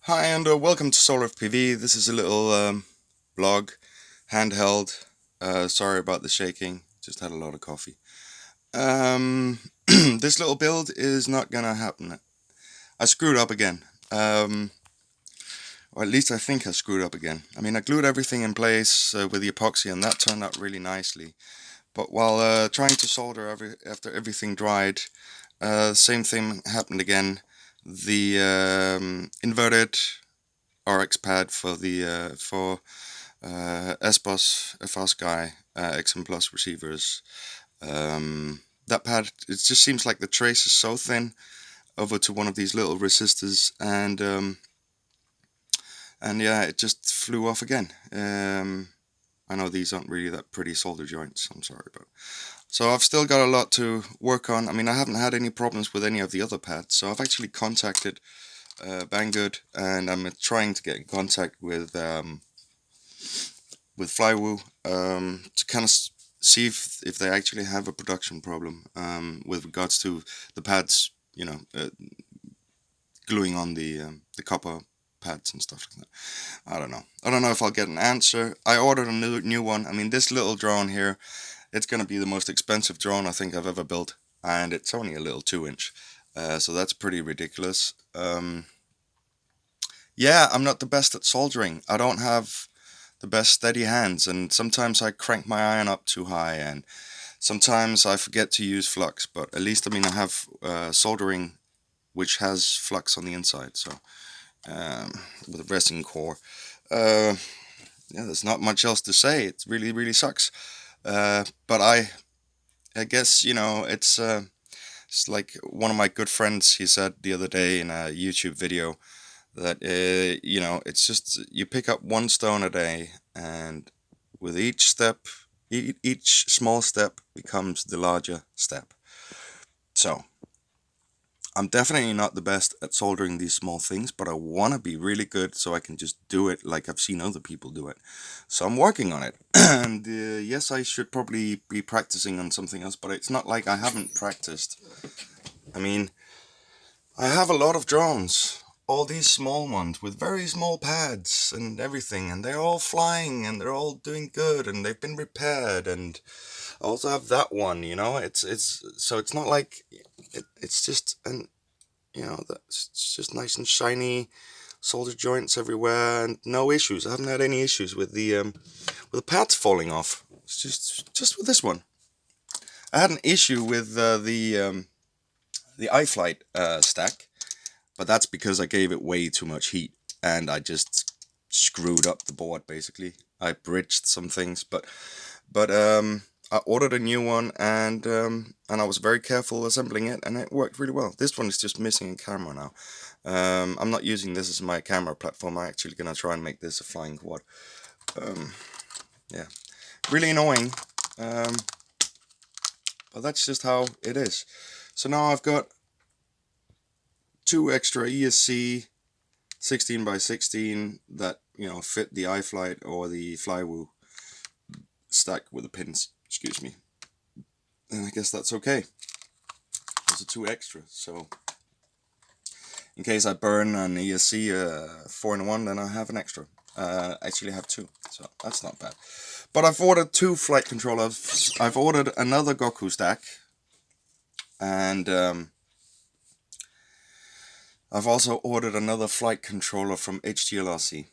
Hi and welcome to Solar FPV. This is a little blog, handheld. Sorry about the shaking, just had a lot of coffee. This little build is not gonna happen. I screwed up again. Or at least I think I screwed up again. I mean, I glued everything in place with the epoxy and that turned out really nicely. But while trying to solder after everything dried, same thing happened again. The inverted RX pad for the S-Bus FR XM Plus receivers. That pad, it just seems like the trace is so thin over to one of these little resistors, and yeah, it just flew off again. I know these aren't really that pretty solder joints. I'm sorry, but so I've still got a lot to work on. I mean, I haven't had any problems with any of the other pads, so I've actually contacted Banggood, and I'm trying to get in contact with flywhoo to kind of see if they actually have a production problem with regards to the pads, gluing on the copper pads and stuff like that. I don't know. I don't know if I'll get an answer. I ordered a new one. I mean, this little drone here, it's gonna be the most expensive drone I think I've ever built, and it's only a little 2 inch, so that's pretty ridiculous. Yeah, I'm not the best at soldering. I don't have the best steady hands, and sometimes I crank my iron up too high, and sometimes I forget to use flux. But at least, I mean, I have soldering which has flux on the inside, so um, with a resin core. Uh, yeah, there's not much else to say. It really, really sucks. But I guess it's like one of my good friends. He said the other day in a YouTube video that it's just you pick up one stone a day, and with each step, each small step becomes the larger step. So I'm definitely not the best at soldering these small things, but I want to be really good so I can just do it like I've seen other people do it. So I'm working on it. And yes, I should probably be practicing on something else, but it's not like I haven't practiced. I mean, I have a lot of drones, all these small ones with very small pads and everything, and they're all flying and they're all doing good and they've been repaired. And I also have that one, it's so it's not like it's just an that's it's just nice and shiny, solder joints everywhere, and no issues. I haven't had any issues with the pads falling off. It's just with this one. I had an issue with the iFlight stack, but that's because I gave it way too much heat and I just screwed up the board basically. I bridged some things, but I ordered a new one, and I was very careful assembling it, and it worked really well. This one is just missing a camera now. I'm not using this as my camera platform. I'm actually gonna try and make this a flying quad. Um, yeah, really annoying, um, but that's just how it is. So now I've got two extra ESC 16 by 16 that fit the iFlight or the flywhoo stack with the pins. Excuse me. And I guess that's okay. Those are two extra, so in case I burn an ESC 4-in-1, then I have an extra. Actually, I have two, so that's not bad. But I've ordered two flight controllers. I've ordered another Goku stack, and I've also ordered another flight controller from HGLRC,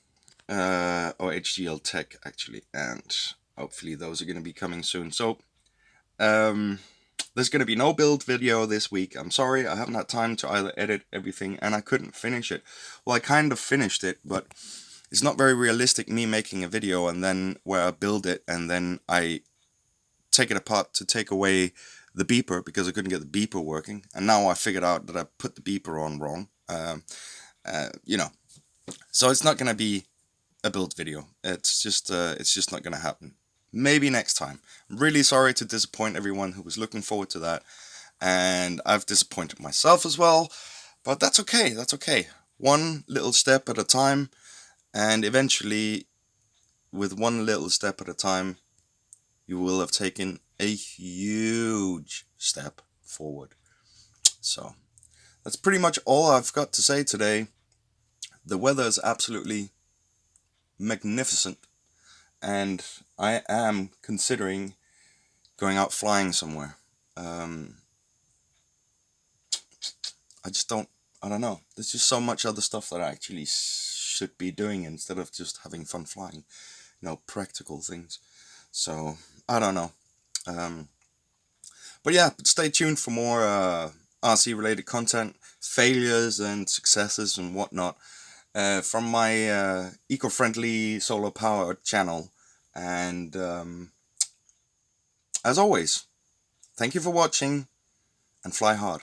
or HGL Tech actually, and hopefully those are going to be coming soon. So there's going to be no build video this week. I'm sorry, I haven't had time to either edit everything, and I couldn't finish it. Well, I kind of finished it, but it's not very realistic me making a video and then where I build it and then I take it apart to take away the beeper because I couldn't get the beeper working, and now I figured out that I put the beeper on wrong. So it's not going to be a build video. It's just not going to happen. Maybe next time. I'm really sorry to disappoint everyone who was looking forward to that, and I've disappointed myself as well, but that's okay. That's okay. One little step at a time, and eventually, with one little step at a time, you will have taken a huge step forward. So that's pretty much all I've got to say today. The weather is absolutely magnificent, and I am considering going out flying somewhere. Um, I just don't. I don't know. There's just so much other stuff that I actually should be doing instead of just having fun flying. Practical things. So I don't know. Um, but yeah, stay tuned for more RC related content, failures and successes and whatnot from my eco-friendly solar power channel. And as always, thank you for watching and fly hard.